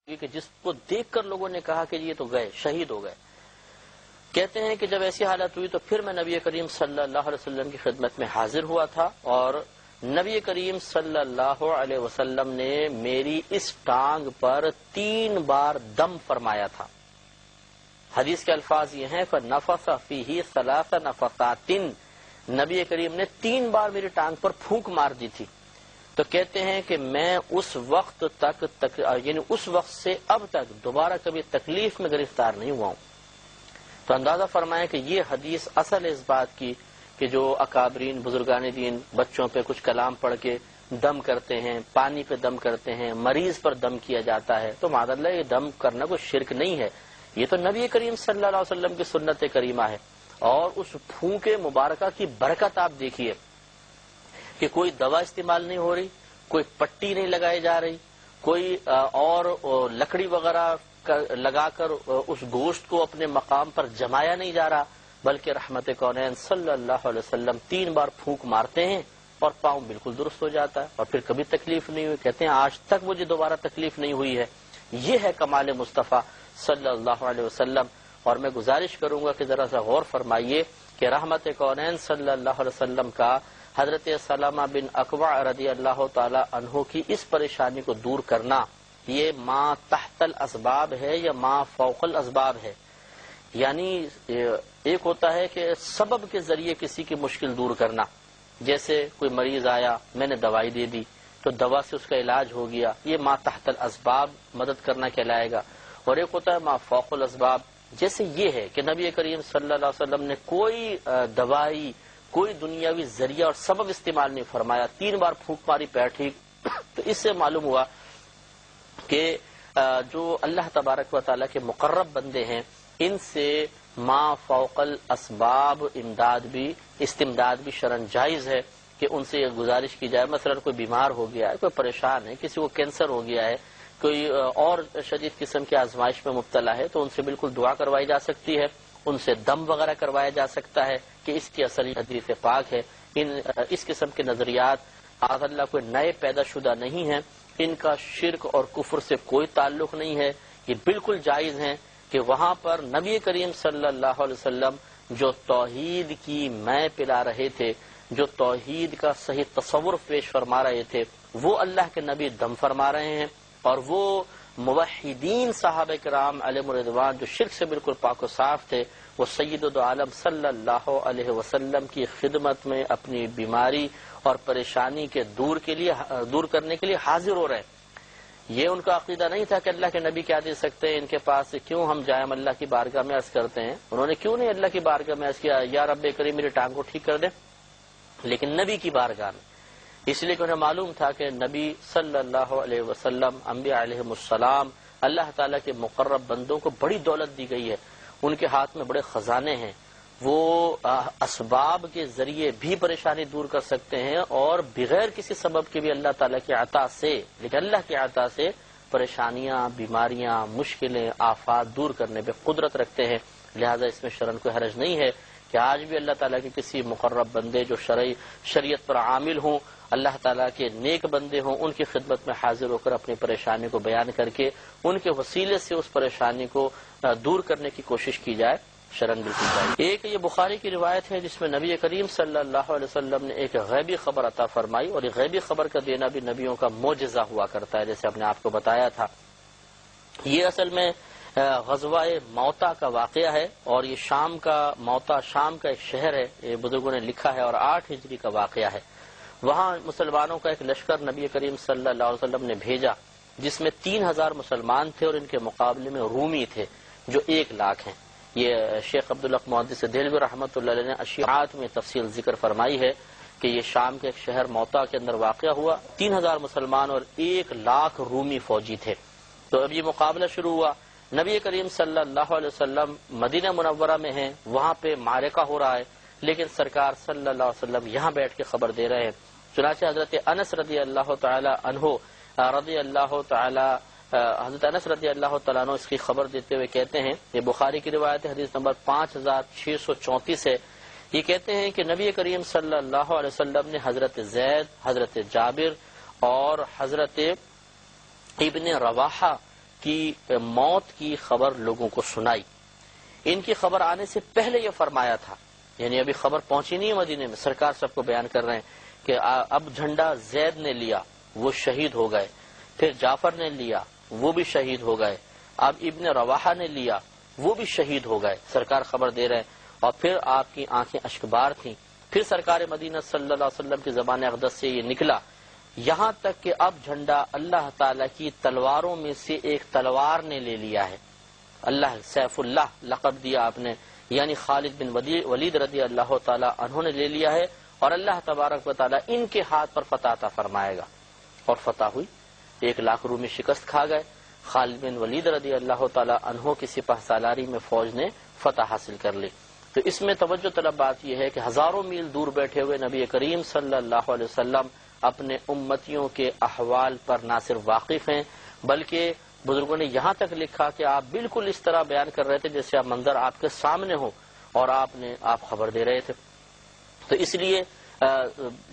کہ جس کو دیکھ کر لوگوں نے کہا کہ یہ تو گئے، شہید ہو گئے۔ کہتے ہیں کہ جب ایسی حالت ہوئی تو پھر میں نبی کریم صلی اللہ علیہ وسلم کی خدمت میں حاضر ہوا تھا، اور نبی کریم صلی اللہ علیہ وسلم نے میری اس ٹانگ پر 3 بار دم فرمایا تھا۔ حدیث کے الفاظ یہ ہیں فَنَفَثَ فِيهِ 3 نفثات، نبی کریم نے 3 بار میری ٹانگ پر پھونک مار دی تھی۔ تو کہتے ہیں کہ میں اس وقت تک یعنی اس وقت سے اب تک دوبارہ کبھی تکلیف میں گرفتار نہیں ہوا ہوں۔ تو اندازہ فرمائیں کہ یہ حدیث اصل ہے اس بات کی کہ جو اکابرین بزرگان دین بچوں پہ کچھ کلام پڑھ کے دم کرتے ہیں، پانی پہ دم کرتے ہیں، مریض پر دم کیا جاتا ہے، تو معاذ اللہ یہ دم کرنا کوئی شرک نہیں ہے، یہ تو نبی کریم صلی اللہ علیہ وسلم کی سنت کریمہ ہے۔ اور اس پھونکے مبارکہ کی برکت آپ دیکھیے کہ کوئی دوا استعمال نہیں ہو رہی، کوئی پٹی نہیں لگائی جا رہی، کوئی اور لکڑی وغیرہ لگا کر اس گوشت کو اپنے مقام پر جمایا نہیں جا رہا، بلکہ رحمت کونین صلی اللہ علیہ وسلم 3 بار پھونک مارتے ہیں اور پاؤں بالکل درست ہو جاتا ہے، اور پھر کبھی تکلیف نہیں ہوئی۔ کہتے ہیں آج تک مجھے دوبارہ تکلیف نہیں ہوئی ہے۔ یہ ہے کمال مصطفیٰ صلی اللہ علیہ وسلم۔ اور میں گزارش کروں گا کہ ذرا سا غور فرمائیے کہ رحمت کونین صلی اللہ علیہ وسلم کا حضرت سلمہ بن اکوع رضی اللہ تعالی عنہ کی اس پریشانی کو دور کرنا، یہ ما تحت الاسباب ہے یا ما فوق الاسباب ہے؟ یعنی ایک ہوتا ہے کہ سبب کے ذریعے کسی کی مشکل دور کرنا، جیسے کوئی مریض آیا، میں نے دوائی دے دی تو دوا سے اس کا علاج ہو گیا، یہ ما تحت الاسباب مدد کرنا کہلائے گا۔ اور ایک ہوتا ہے ما فوق الاسباب، جیسے یہ ہے کہ نبی کریم صلی اللہ علیہ وسلم نے کوئی دوائی، کوئی دنیاوی ذریعہ اور سبب استعمال نہیں فرمایا، 3 بار پھونک ماری پیر ٹھیک۔ تو اس سے معلوم ہوا کہ جو اللہ تبارک و تعالیٰ کے مقرب بندے ہیں ان سے ما فوق الاسباب استمداد بھی شرعاً جائز ہے کہ ان سے یہ گزارش کی جائے۔ مثلا کوئی بیمار ہو گیا ہے، کوئی پریشان ہے، کسی کو کینسر ہو گیا ہے، کوئی اور شدید قسم کی آزمائش میں مبتلا ہے، تو ان سے بالکل دعا کروائی جا سکتی ہے، ان سے دم وغیرہ کروایا جا سکتا ہے کہ اس کی اصل حدیث پاک ہے۔ اس قسم کے نظریات آج اللہ کوئی نئے پیدا شدہ نہیں ہیں، ان کا شرک اور کفر سے کوئی تعلق نہیں ہے، یہ بالکل جائز ہیں کہ وہاں پر نبی کریم صلی اللہ علیہ وسلم جو توحید کی میں پلا رہے تھے، جو توحید کا صحیح تصور پیش فرما رہے تھے، وہ اللہ کے نبی دم فرما رہے ہیں، اور وہ موحدین صحابہ کرام علیہم رضوان جو شرک سے بالکل پاک و صاف تھے، وہ سید عالم صلی اللہ علیہ وسلم کی خدمت میں اپنی بیماری اور پریشانی کے دور کرنے کے لیے حاضر ہو رہے ہیں۔ یہ ان کا عقیدہ نہیں تھا کہ اللہ کے نبی کیا دے سکتے ہیں، ان کے پاس کیوں ہم جائیں اللہ کی بارگاہ میں عرض کرتے ہیں۔ انہوں نے کیوں نہیں اللہ کی بارگاہ میں عرض کیا یا رب کریم میری ٹانگ کو ٹھیک کر دے، لیکن نبی کی بارگاہ میں، اس لیے کہ انہیں معلوم تھا کہ نبی صلی اللہ علیہ وسلم، انبیاء علیہم السلام، اللہ تعالیٰ کے مقرب بندوں کو بڑی دولت دی گئی ہے، ان کے ہاتھ میں بڑے خزانے ہیں، وہ اسباب کے ذریعے بھی پریشانی دور کر سکتے ہیں اور بغیر کسی سبب کے بھی اللہ تعالیٰ کی عطا سے، لیکن اللہ کی عطا سے پریشانیاں، بیماریاں، مشکلیں، آفات دور کرنے پہ قدرت رکھتے ہیں۔ لہذا اس میں شرعاً کوئی حرج نہیں ہے کہ آج بھی اللہ تعالیٰ کے کسی مقرب بندے جو شریعت پر عامل ہوں، اللہ تعالیٰ کے نیک بندے ہوں، ان کی خدمت میں حاضر ہو کر اپنی پریشانی کو بیان کر کے ان کے وسیلے سے اس پریشانی کو دور کرنے کی کوشش کی جائے، شرعاً بالکل جائے۔ ایک یہ بخاری کی روایت ہے جس میں نبی کریم صلی اللہ علیہ وسلم نے ایک غیبی خبر عطا فرمائی، اور یہ غیبی خبر کا دینا بھی نبیوں کا معجزہ ہوا کرتا ہے، جیسے ہم نے آپ کو بتایا تھا۔ یہ اصل میں غزوہ موتا کا واقعہ ہے، اور یہ موتا شام کا ایک شہر ہے، یہ بزرگوں نے لکھا ہے، اور 8 ہجری کا واقعہ ہے۔ وہاں مسلمانوں کا ایک لشکر نبی کریم صلی اللہ علیہ وسلم نے بھیجا جس میں 3000 مسلمان تھے، اور ان کے مقابلے میں رومی تھے جو 1 لاکھ ہیں۔ یہ شیخ عبدالحق محدث دہلوی رحمۃ اللہ علیہ نے اشعاعات میں تفصیل ذکر فرمائی ہے کہ یہ شام کے ایک شہر موتا کے اندر واقع ہوا، 3000 مسلمان اور 1 لاکھ رومی فوجی تھے۔ تو اب یہ مقابلہ شروع ہوا، نبی کریم صلی اللہ علیہ وسلم مدینہ منورہ میں ہیں، وہاں پہ معرکہ ہو رہا ہے، لیکن سرکار صلی اللہ علیہ وسلم یہاں بیٹھ کے خبر دے رہے ہیں۔ چنانچہ حضرت انس رضی اللہ تعالی عنہ حضرت انس رضی اللہ تعالیٰ عنہ اس کی خبر دیتے ہوئے کہتے ہیں، یہ بخاری کی روایت ہے، حدیث نمبر 5634 ہے، یہ کہتے ہیں کہ نبی کریم صلی اللہ علیہ وسلم نے حضرت زید، حضرت جابر اور حضرت ابن رواحہ کی موت کی خبر لوگوں کو سنائی۔ ان کی خبر آنے سے پہلے یہ فرمایا تھا، یعنی ابھی خبر پہنچی نہیں ہے مدینے میں، سرکار سب کو بیان کر رہے ہیں کہ اب جھنڈا زید نے لیا، وہ شہید ہو گئے، پھر جعفر نے لیا، وہ بھی شہید ہو گئے، اب ابن رواحہ نے لیا، وہ بھی شہید ہو گئے، سرکار خبر دے رہے ہیں۔ اور پھر آپ کی آنکھیں اشکبار تھیں۔ پھر سرکار مدینہ صلی اللہ علیہ وسلم کی زبان اقدس سے یہ نکلا، یہاں تک کہ اب جھنڈا اللہ تعالی کی تلواروں میں سے ایک تلوار نے لے لیا ہے۔ اللہ سیف اللہ لقب دیا آپ نے، یعنی خالد بن ولید رضی اللہ تعالی عنہ نے لے لیا ہے، اور اللہ تبارک و تعالی ان کے ہاتھ پر فتح عطا فرمائے گا۔ اور فتح ہوئی، 1,00,000 رومی شکست کھا گئے، خالد بن ولید رضی اللہ تعالی عنہ کی سپہ سالاری میں فوج نے فتح حاصل کر لی۔ تو اس میں توجہ طلب بات یہ ہے کہ ہزاروں میل دور بیٹھے ہوئے نبی کریم صلی اللہ علیہ وسلم اپنے امتیوں کے احوال پر نہ صرف واقف ہیں، بلکہ بزرگوں نے یہاں تک لکھا کہ آپ بالکل اس طرح بیان کر رہے تھے جیسے آپ منظر آپ کے سامنے ہو اور آپ خبر دے رہے تھے۔ تو اس لیے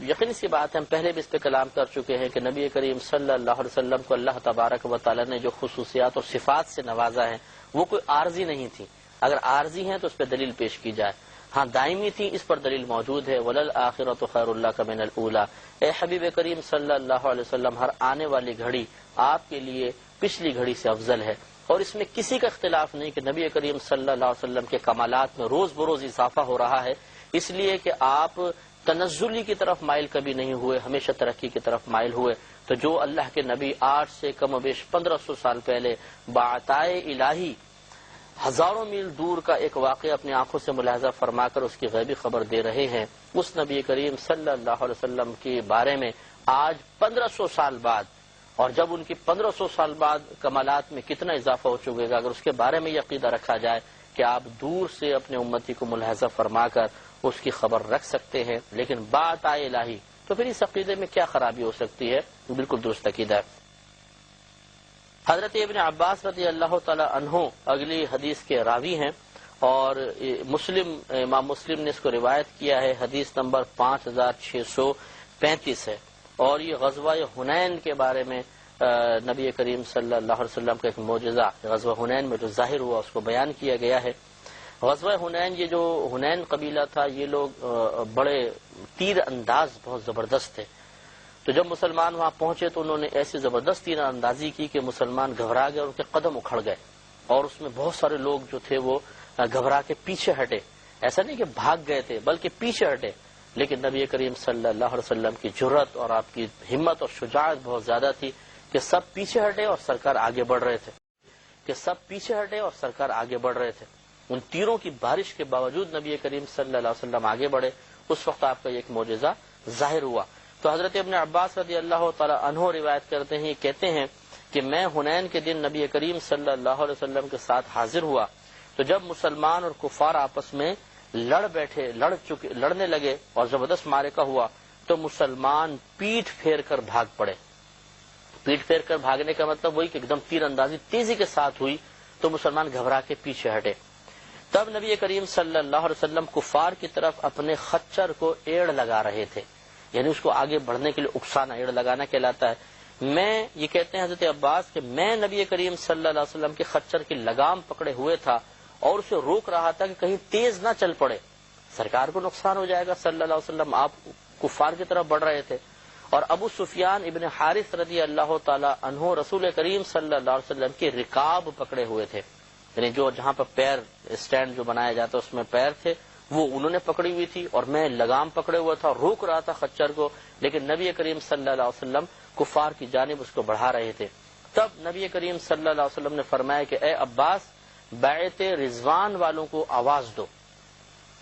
یقینی سی بات ہے، ہم پہلے بھی اس پہ کلام کر چکے ہیں کہ نبی کریم صلی اللہ علیہ وسلم کو اللہ تبارک و تعالی نے جو خصوصیات اور صفات سے نوازا ہے وہ کوئی عارضی نہیں تھی۔ اگر عارضی ہیں تو اس پہ دلیل پیش کی جائے، ہاں دائمی تھی، اس پر دلیل موجود ہے۔ وَلَلْآخِرَةُ خَيْرٌ لَكَ مِنَ الْأُولَىٰ، اے حبیب کریم صلی اللہ علیہ وسلم، ہر آنے والی گھڑی آپ کے لیے پچھلی گھڑی سے افضل ہے۔ اور اس میں کسی کا اختلاف نہیں کہ نبی کریم صلی اللہ علیہ وسلم کے کمالات میں روز بروز اضافہ ہو رہا ہے، اس لیے کہ آپ تنزلی کی طرف مائل کبھی نہیں ہوئے، ہمیشہ ترقی کی طرف مائل ہوئے۔ تو جو اللہ کے نبی آج سے کم و بیش 1500 سال پہلے بعطائے الہی ہزاروں میل دور کا ایک واقعہ اپنی آنکھوں سے ملاحظہ فرما کر اس کی غیبی خبر دے رہے ہیں، اس نبی کریم صلی اللہ علیہ وسلم کے بارے میں آج 1500 سال بعد، اور جب ان کی 1500 سال بعد کمالات میں کتنا اضافہ ہو چکے گا، اگر اس کے بارے میں یہ عقیدہ رکھا جائے کہ آپ دور سے اپنے امتی کو ملاحظہ فرما کر اس کی خبر رکھ سکتے ہیں، لیکن بات آئے الہی، تو پھر اس عقیدے میں کیا خرابی ہو سکتی ہے؟ بالکل درست عقیدہ ہے۔ حضرت ابن عباس رضی اللہ تعالی عنہ اگلی حدیث کے راوی ہیں، اور امام مسلم نے اس کو روایت کیا ہے، حدیث نمبر 5635 ہے، اور یہ غزوہ حنین کے بارے میں نبی کریم صلی اللہ علیہ وسلم کا ایک معجزہ غزوہ حنین میں جو ظاہر ہوا اس کو بیان کیا گیا ہے۔ غزوہ حنین، یہ جو حنین قبیلہ تھا، یہ لوگ بڑے تیر انداز بہت زبردست تھے۔ تو جب مسلمان وہاں پہنچے تو انہوں نے ایسی زبردست تیر اندازی کی کہ مسلمان گھبرا گئے اور ان کے قدم اکھڑ گئے، اور اس میں بہت سارے لوگ جو تھے وہ گھبرا کے پیچھے ہٹے۔ ایسا نہیں کہ بھاگ گئے تھے بلکہ پیچھے ہٹے، لیکن نبی کریم صلی اللہ علیہ وسلم کی جرأت اور آپ کی ہمت اور شجاعت بہت زیادہ تھی کہ سب پیچھے ہٹے اور سرکار آگے بڑھ رہے تھے ان تیروں کی بارش کے باوجود نبی کریم صلی اللہ علیہ وسلم آگے بڑھے۔ اس وقت آپ کا ایک معجزہ ظاہر ہوا۔ تو حضرت ابن عباس رضی اللہ تعالی عنہ روایت کرتے ہیں، کہتے ہیں کہ میں حنین کے دن نبی کریم صلی اللہ علیہ وسلم کے ساتھ حاضر ہوا، تو جب مسلمان اور کفار آپس میں لڑنے لگے اور زبردست معرکہ ہوا تو مسلمان پیٹھ پھیر کر بھاگ پڑے۔ پیٹھ پھیر کر بھاگنے کا مطلب وہی کہ ایک دم تیر اندازی تیزی کے ساتھ ہوئی تو مسلمان گھبرا کے پیچھے ہٹے۔ تب نبی کریم صلی اللہ علیہ وسلم کفار کی طرف اپنے خچر کو ایڑ لگا رہے تھے، یعنی اس کو آگے بڑھنے کے لیے اکسانا، ایڑ لگانا کہلاتا ہے۔ میں یہ کہتے ہیں حضرت عباس کہ میں نبی کریم صلی اللہ علیہ وسلم کے خچر کی لگام پکڑے ہوئے تھا اور اسے روک رہا تھا کہ کہیں تیز نہ چل پڑے، سرکار کو نقصان ہو جائے گا صلی اللہ علیہ وسلم، آپ کفار کی طرف بڑھ رہے تھے۔ اور ابو سفیان ابن حارث رضی اللہ تعالی عنہ رسول کریم صلی اللہ علیہ وسلم کے رکاب پکڑے ہوئے تھے، یعنی جو جہاں پر پیر اسٹینڈ جو بنایا جاتا اس میں پیر تھے وہ انہوں نے پکڑی ہوئی تھی، اور میں لگام پکڑے ہوا تھا، روک رہا تھا خچر کو، لیکن نبی کریم صلی اللہ علیہ وسلم کفار کی جانب اس کو بڑھا رہے تھے۔ تب نبی کریم صلی اللہ علیہ وسلم نے فرمایا کہ اے عباس، بیعت رضوان والوں کو آواز دو،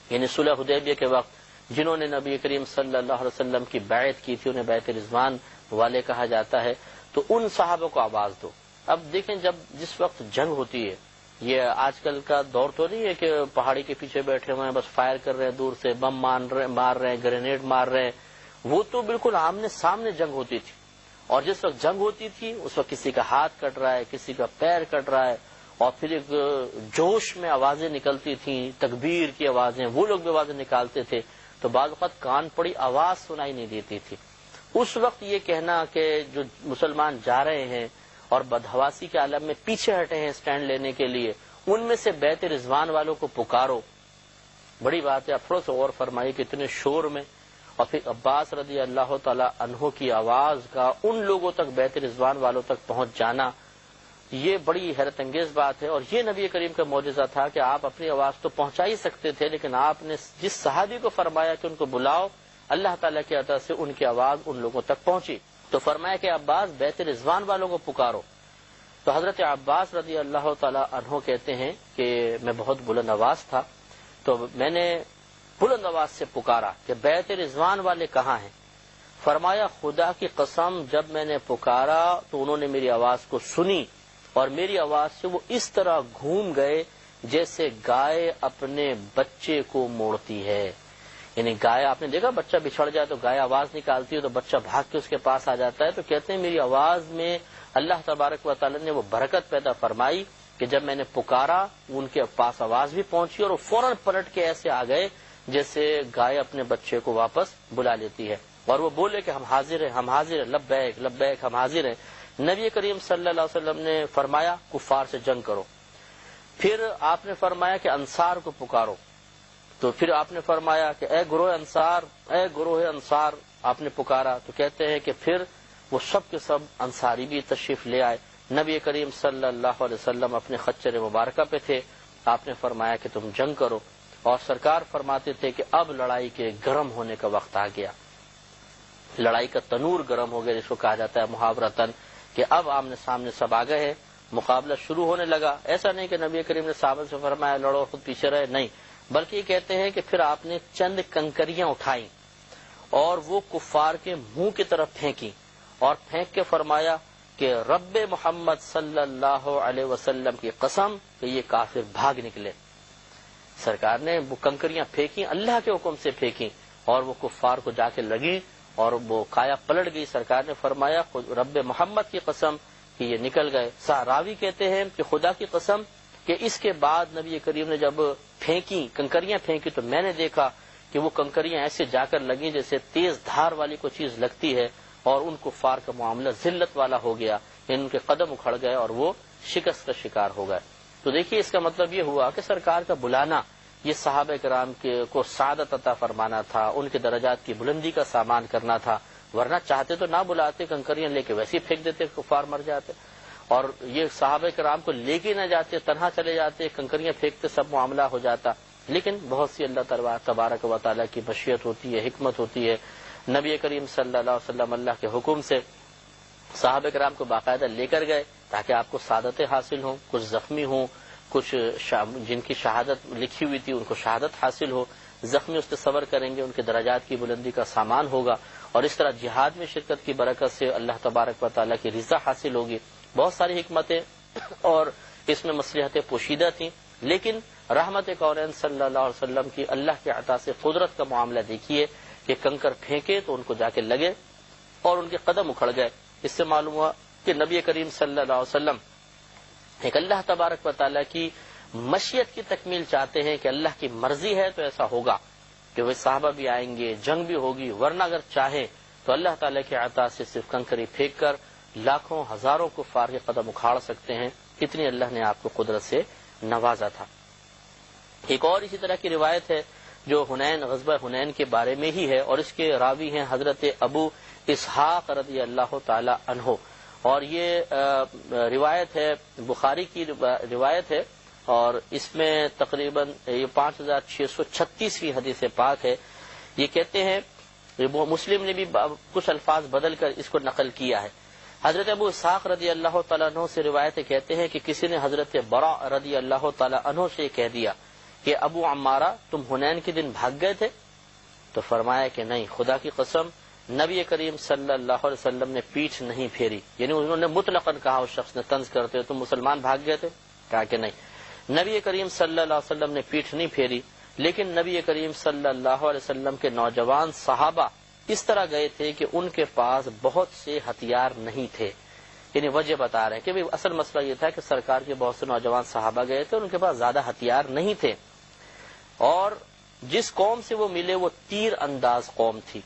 یعنی صلح حدیبیہ کے وقت جنہوں نے نبی کریم صلی اللہ علیہ وسلم کی بیعت کی تھی انہیں بیعت رضوان والے کہا جاتا ہے، تو ان صحابوں کو آواز دو۔ اب دیکھیں جس وقت جنگ ہوتی ہے، یہ آج کل کا دور تو نہیں ہے کہ پہاڑی کے پیچھے بیٹھے ہوئے ہیں بس فائر کر رہے ہیں، دور سے بم مار رہے ہیں، گرینیڈ مار رہے ہیں، وہ تو بالکل آمنے سامنے جنگ ہوتی تھی۔ اور جس وقت جنگ ہوتی تھی اس وقت کسی کا ہاتھ کٹ رہا ہے، کسی کا پیر کٹ رہا ہے، اور پھر ایک جوش میں آوازیں نکلتی تھیں، تکبیر کی آوازیں، وہ لوگ بھی آوازیں نکالتے تھے، تو بعض وقت کان پڑی آواز سنائی نہیں دیتی تھی۔ اس وقت یہ کہنا کہ جو مسلمان جا رہے ہیں اور بدحواسی کے عالم میں پیچھے ہٹے ہیں سٹینڈ لینے کے لیے، ان میں سے بیت رضوان والوں کو پکارو۔ بڑی بات ہے، افروز غور فرمائی کہ اتنے شور میں اور پھر عباس رضی اللہ تعالی عنہ کی آواز کا ان لوگوں تک، بیت رضوان والوں تک پہنچ جانا، یہ بڑی حیرت انگیز بات ہے۔ اور یہ نبی کریم کا معجزہ تھا کہ آپ اپنی آواز تو پہنچا ہی سکتے تھے، لیکن آپ نے جس صحابی کو فرمایا کہ ان کو بلاؤ، اللہ تعالیٰ کی عطا سے ان کی آواز ان لوگوں تک پہنچی۔ تو فرمایا کہ عباس بیت رضوان والوں کو پکارو۔ تو حضرت عباس رضی اللہ تعالی عنہ کہتے ہیں کہ میں بہت بلند آواز تھا، تو میں نے بلند آواز سے پکارا کہ بیت رضوان والے کہاں ہیں؟ فرمایا خدا کی قسم جب میں نے پکارا تو انہوں نے میری آواز کو سنی، اور میری آواز سے وہ اس طرح گھوم گئے جیسے گائے اپنے بچے کو موڑتی ہے۔ یعنی گائے، آپ نے دیکھا بچہ بچھڑ جائے تو گائے آواز نکالتی ہے تو بچہ بھاگ کے اس کے پاس آ جاتا ہے، تو کہتے ہیں میری آواز میں اللہ تبارک و تعالی نے وہ برکت پیدا فرمائی کہ جب میں نے پکارا ان کے پاس آواز بھی پہنچی، اور وہ فوراً پلٹ کے ایسے آ گئے جیسے گائے اپنے بچے کو واپس بلا لیتی ہے، اور وہ بولے کہ ہم حاضر ہیں، ہم حاضر ہیں، لبیک لبیک، ہم حاضر ہیں۔ نبی کریم صلی اللہ علیہ وسلم نے فرمایا کفار سے جنگ کرو۔ پھر آپ نے فرمایا کہ انصار کو پکارو، تو پھر آپ نے فرمایا کہ اے گروہ انصار، اے گروہ انصار، آپ نے پکارا، تو کہتے ہیں کہ پھر وہ سب کے سب انصاری بھی تشریف لے آئے۔ نبی کریم صلی اللہ علیہ وسلم اپنے خچر مبارکہ پہ تھے، آپ نے فرمایا کہ تم جنگ کرو، اور سرکار فرماتے تھے کہ اب لڑائی کے گرم ہونے کا وقت آ گیا، لڑائی کا تنور گرم ہو گیا، جس کو کہا جاتا ہے محاورتاً کہ اب آمنے سامنے سب آ گئے ہیں، مقابلہ شروع ہونے لگا۔ ایسا نہیں کہ نبی کریم نے صحابہ سے فرمایا لڑو خود پیچھے رہے، نہیں، بلکہ یہ کہتے ہیں کہ پھر آپ نے چند کنکریاں اٹھائیں اور وہ کفار کے منہ کی طرف پھینکی، اور پھینک کے فرمایا کہ رب محمد صلی اللہ علیہ وسلم کی قسم کہ یہ کافر بھاگ نکلے۔ سرکار نے وہ کنکریاں پھینکی، اللہ کے حکم سے پھینکی، اور وہ کفار کو جا کے لگی اور وہ کایا پلٹ گئی۔ سرکار نے فرمایا رب محمد کی قسم کہ یہ نکل گئے۔ راوی کہتے ہیں کہ خدا کی قسم کہ اس کے بعد نبی کریم نے جب پھینکی، کنکریاں پھینکی، تو میں نے دیکھا کہ وہ کنکریاں ایسے جا کر لگیں جیسے تیز دھار والی کوئی چیز لگتی ہے، اور ان کفار کا معاملہ ذلت والا ہو گیا، ان کے قدم اکھڑ گئے اور وہ شکست کا شکار ہو گئے۔ تو دیکھیے اس کا مطلب یہ ہوا کہ سرکار کا بلانا یہ صحابہ کرام کو سعادت عطا فرمانا تھا، ان کے درجات کی بلندی کا سامان کرنا تھا، ورنہ چاہتے تو نہ بلاتے، کنکریاں لے کے ویسے ہی پھینک دیتے، کفار مر جاتے، اور یہ صحابہ کرام کو لے کے نہ جاتے، تنہا چلے جاتے، کنکریاں پھینکتے، سب معاملہ ہو جاتا۔ لیکن بہت سی اللہ تبارک و تعالیٰ کی مشیت ہوتی ہے، حکمت ہوتی ہے۔ نبی کریم صلی اللہ علیہ وسلم اللہ کے حکم سے صحابہ کرام کو باقاعدہ لے کر گئے تاکہ آپ کو سعادتیں حاصل ہوں، کچھ زخمی ہوں، کچھ جن کی شہادت لکھی ہوئی تھی ان کو شہادت حاصل ہو، زخمی اس سے صبر کریں گے، ان کے درجات کی بلندی کا سامان ہوگا، اور اس طرح جہاد میں شرکت کی برکت سے اللہ تبارک و تعالیٰ کی رضا حاصل ہوگی۔ بہت ساری حکمتیں اور اس میں مصلحتیں پوشیدہ تھیں، لیکن رحمت کونین صلی اللہ علیہ وسلم کی اللہ کے عطا سے قدرت کا معاملہ دیکھیے کہ کنکر پھینکے تو ان کو جا کے لگے اور ان کے قدم اکھڑ گئے۔ اس سے معلوم ہوا کہ نبی کریم صلی اللہ علیہ وسلم ایک اللہ تبارک و تعالیٰ کی مشیت کی تکمیل چاہتے ہیں کہ اللہ کی مرضی ہے تو ایسا ہوگا کہ وہ صحابہ بھی آئیں گے، جنگ بھی ہوگی، ورنہ اگر چاہیں تو اللہ تعالیٰ کے عطا سے صرف کنکری پھینک کر لاکھوں ہزاروں کفار کے قدم اکھاڑ سکتے ہیں، اتنی اللہ نے آپ کو قدرت سے نوازا تھا۔ ایک اور اسی طرح کی روایت ہے جو غزوہ حنین کے بارے میں ہی ہے، اور اس کے راوی ہیں حضرت ابو اسحاق رضی اللہ تعالی عنہ، اور یہ روایت ہے بخاری کی روایت ہے، اور اس میں تقریباً یہ 5636ویں حدیث پاک ہے۔ یہ کہتے ہیں مسلم نے بھی کچھ الفاظ بدل کر اس کو نقل کیا ہے۔ حضرت ابو اسحاق رضی اللہ تعالیٰ عنہ سے روایت کہتے ہیں کہ کسی نے حضرت برا رضی اللہ تعالیٰ عنہ سے کہہ دیا کہ ابو عمارہ تم حنین کے دن بھاگ گئے تھے؟ تو فرمایا کہ نہیں، خدا کی قسم نبی کریم صلی اللہ علیہ وسلم نے پیٹھ نہیں پھیری، یعنی انہوں نے مطلقاً کہا، اس شخص نے طنز کرتے ہو تم مسلمان بھاگ گئے تھے؟ کہا کہ نہیں، نبی کریم صلی اللہ علیہ وسلم نے پیٹھ نہیں پھیری، لیکن نبی کریم صلی اللہ علیہ وسلم کے نوجوان صحابہ اس طرح گئے تھے کہ ان کے پاس بہت سے ہتھیار نہیں تھے، یعنی وجہ بتا رہے ہیں کہ اصل مسئلہ یہ تھا کہ سرکار کے بہت سے نوجوان صحابہ گئے تھے، ان کے پاس زیادہ ہتھیار نہیں تھے، اور جس قوم سے وہ ملے وہ تیر انداز قوم تھی،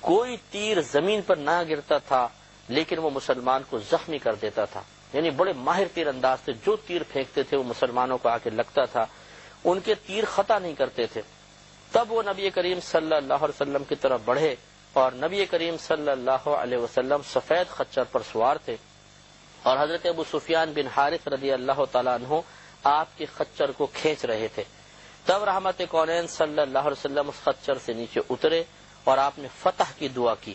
کوئی تیر زمین پر نہ گرتا تھا، لیکن وہ مسلمان کو زخمی کر دیتا تھا، یعنی بڑے ماہر تیر انداز تھے، جو تیر پھینکتے تھے وہ مسلمانوں کو آ کے لگتا تھا، ان کے تیر خطا نہیں کرتے تھے۔ تب وہ نبی کریم صلی اللہ علیہ وسلم کی طرف بڑھے، اور نبی کریم صلی اللہ علیہ وسلم سفید خچر پر سوار تھے، اور حضرت ابو سفیان بن حارث رضی اللہ تعالیٰ عنہ آپ کے خچر کو کھینچ رہے تھے۔ تب رحمت کونین صلی اللہ علیہ وسلم اس خچر سے نیچے اترے اور آپ نے فتح کی دعا کی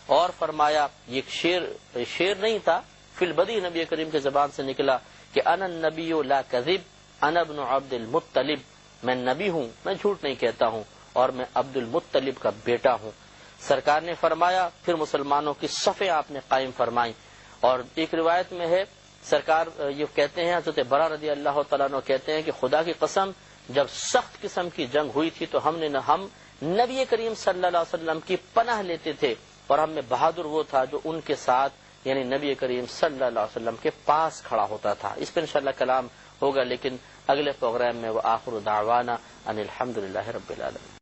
اور فرمایا، یہ ایک شعر نہیں تھا، فی البدی نبی کریم کے زبان سے نکلا کہ انا النبی لا کذب انا ابن عبد المطلب، میں نبی ہوں، میں جھوٹ نہیں کہتا ہوں، اور میں عبد المطلب کا بیٹا ہوں۔ سرکار نے فرمایا، پھر مسلمانوں کی صفیں آپ نے قائم فرمائیں، اور ایک روایت میں ہے سرکار یہ کہتے ہیں، حضرت برا رضی اللہ تعالیٰ عنہ کہتے ہیں کہ خدا کی قسم جب سخت قسم کی جنگ ہوئی تھی تو ہم نبی کریم صلی اللہ علیہ وسلم کی پناہ لیتے تھے، اور ہم میں بہادر وہ تھا جو ان کے ساتھ یعنی نبی کریم صلی اللہ علیہ وسلم کے پاس کھڑا ہوتا تھا۔ اس پہ انشاءاللہ کلام ہوگا، لیکن اگلے پروگرام میں وہ آخر دعوانا ان الحمدللہ رب العالمین۔